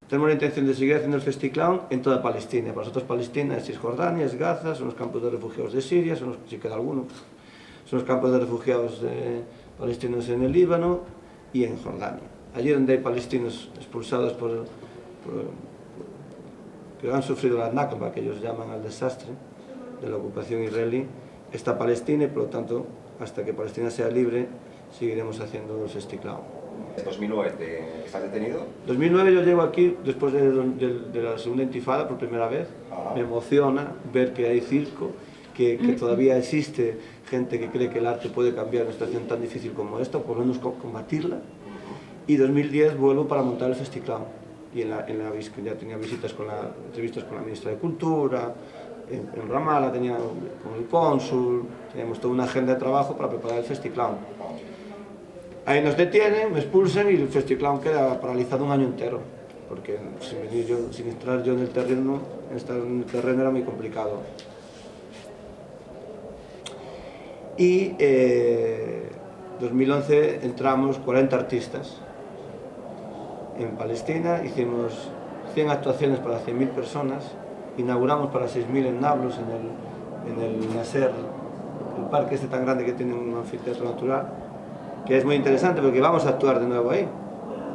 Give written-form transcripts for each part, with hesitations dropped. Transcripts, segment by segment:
Tenemos la intención de seguir haciendo el Festiclown en toda Palestina. Para nosotros Palestina es Cisjordania, es Gaza, son los campos de refugiados de Siria, si queda alguno, son los campos de refugiados palestinos en el Líbano y en Jordania. Allí donde hay palestinos expulsados que han sufrido la Nakba, que ellos llaman al desastre de la ocupación israelí, está Palestina y por lo tanto, hasta que Palestina sea libre, seguiremos haciendo el Festiclown. ¿En 2009 estás detenido? En 2009 yo llego aquí después de la segunda intifada por primera vez. Me emociona ver que hay circo, que todavía existe gente que cree que el arte puede cambiar una situación tan difícil como esta, o por lo menos combatirla. Y en 2010 vuelvo para montar el Festiclown. Y ya tenía entrevistas con la ministra de Cultura, en Ramallah tenía con el cónsul, teníamos toda una agenda de trabajo para preparar el Festiclown. Ahí nos detienen, me expulsan y el Festiclown queda paralizado un año entero, porque sin entrar yo en el terreno, estar en el terreno era muy complicado. Y en 2011 entramos 40 artistas en Palestina, hicimos 100 actuaciones para 100.000 personas, inauguramos para 6.000 en Nablus, en el Nasser, el parque este tan grande que tiene un anfiteatro natural, que es muy interesante porque vamos a actuar de nuevo ahí.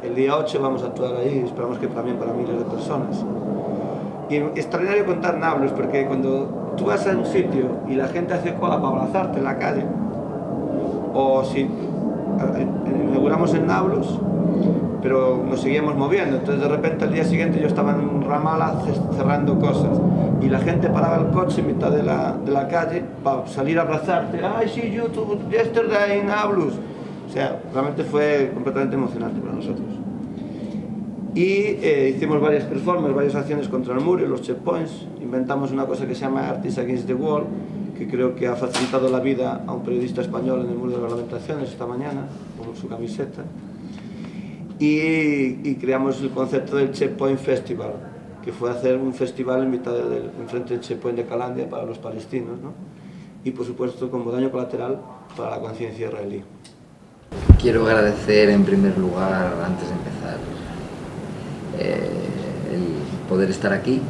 El día 8 vamos a actuar ahí, esperamos que también para miles de personas. Y es extraordinario contar Nablus porque cuando tú vas a un sitio y la gente hace cola para abrazarte en la calle, o si inauguramos en Nablus, pero nos seguíamos moviendo, entonces de repente al día siguiente yo estaba en Ramallah cerrando cosas y la gente paraba el coche en mitad de la calle para salir a abrazarte. I see you yesterday in Nablus. O sea, realmente fue completamente emocionante para nosotros. Y hicimos varias performances, varias acciones contra el muro, los checkpoints. Inventamos una cosa que se llama Artists Against the Wall, que creo que ha facilitado la vida a un periodista español en el muro de las lamentaciones esta mañana, con su camiseta. Y creamos el concepto del Checkpoint Festival, que fue hacer un festival enfrente del Checkpoint de Calandia para los palestinos, ¿no? Y por supuesto como daño colateral para la conciencia israelí. Quiero agradecer en primer lugar, antes de empezar, el poder estar aquí.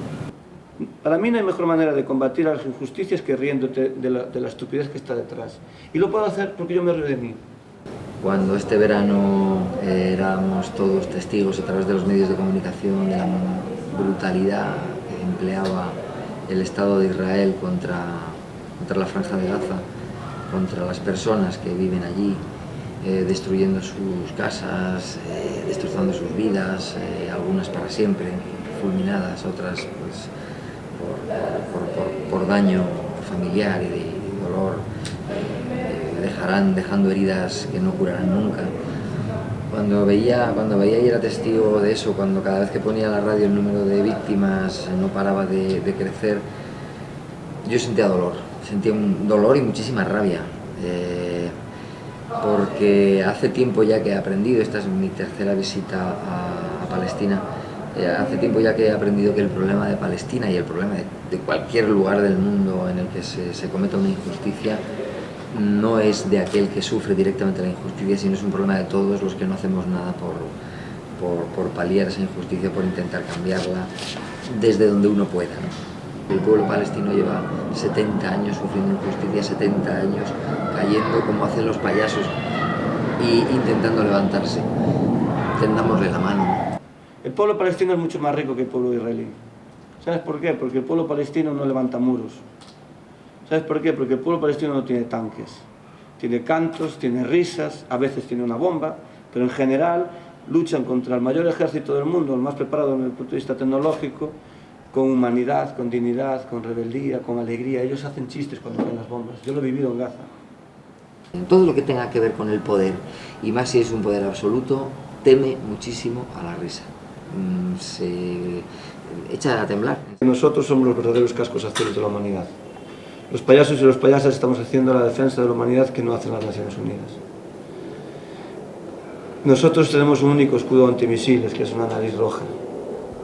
Para mí no hay mejor manera de combatir las injusticias que riéndote de la estupidez que está detrás. Y lo puedo hacer porque yo me río de mí. Cuando este verano éramos todos testigos a través de los medios de comunicación de la brutalidad que empleaba el Estado de Israel contra la Franja de Gaza, contra las personas que viven allí, destruyendo sus casas, destrozando sus vidas, algunas para siempre, fulminadas, otras pues, por daño familiar y de dolor, dejando heridas que no curarán nunca. Cuando veía y era testigo de eso, cuando cada vez que ponía la radio el número de víctimas no paraba de crecer, yo sentía un dolor y muchísima rabia. Porque hace tiempo ya que he aprendido, esta es mi tercera visita a Palestina, hace tiempo ya que he aprendido que el problema de Palestina y el problema de cualquier lugar del mundo en el que se cometa una injusticia no es de aquel que sufre directamente la injusticia, sino es un problema de todos los que no hacemos nada por paliar esa injusticia, por intentar cambiarla desde donde uno pueda, ¿no? El pueblo palestino lleva 70 años sufriendo injusticia, 70 años cayendo como hacen los payasos y intentando levantarse. Tendámosle la mano. El pueblo palestino es mucho más rico que el pueblo israelí. ¿Sabes por qué? Porque el pueblo palestino no levanta muros. ¿Sabes por qué? Porque el pueblo palestino no tiene tanques. Tiene cantos, tiene risas, a veces tiene una bomba, pero en general luchan contra el mayor ejército del mundo, el más preparado desde el punto de vista tecnológico, con humanidad, con dignidad, con rebeldía, con alegría. Ellos hacen chistes cuando ven las bombas. Yo lo he vivido en Gaza. Todo lo que tenga que ver con el poder, y más si es un poder absoluto, teme muchísimo a la risa. Se echa a temblar. Nosotros somos los verdaderos cascos azules de la humanidad. Los payasos y las payasas estamos haciendo la defensa de la humanidad que no hacen las Naciones Unidas. Nosotros tenemos un único escudo antimisiles, que es una nariz roja.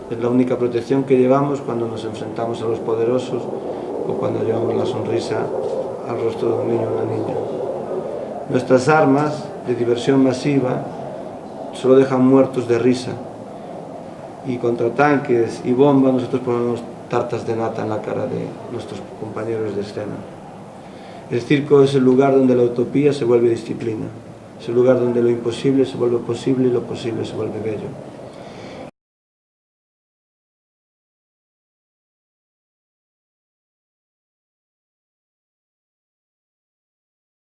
Es la única protección que llevamos cuando nos enfrentamos a los poderosos o cuando llevamos la sonrisa al rostro de un niño o una niña. Nuestras armas de diversión masiva solo dejan muertos de risa y contra tanques y bombas, nosotros ponemos tartas de nata en la cara de nuestros compañeros de escena. El circo es el lugar donde la utopía se vuelve disciplina, es el lugar donde lo imposible se vuelve posible y lo posible se vuelve bello.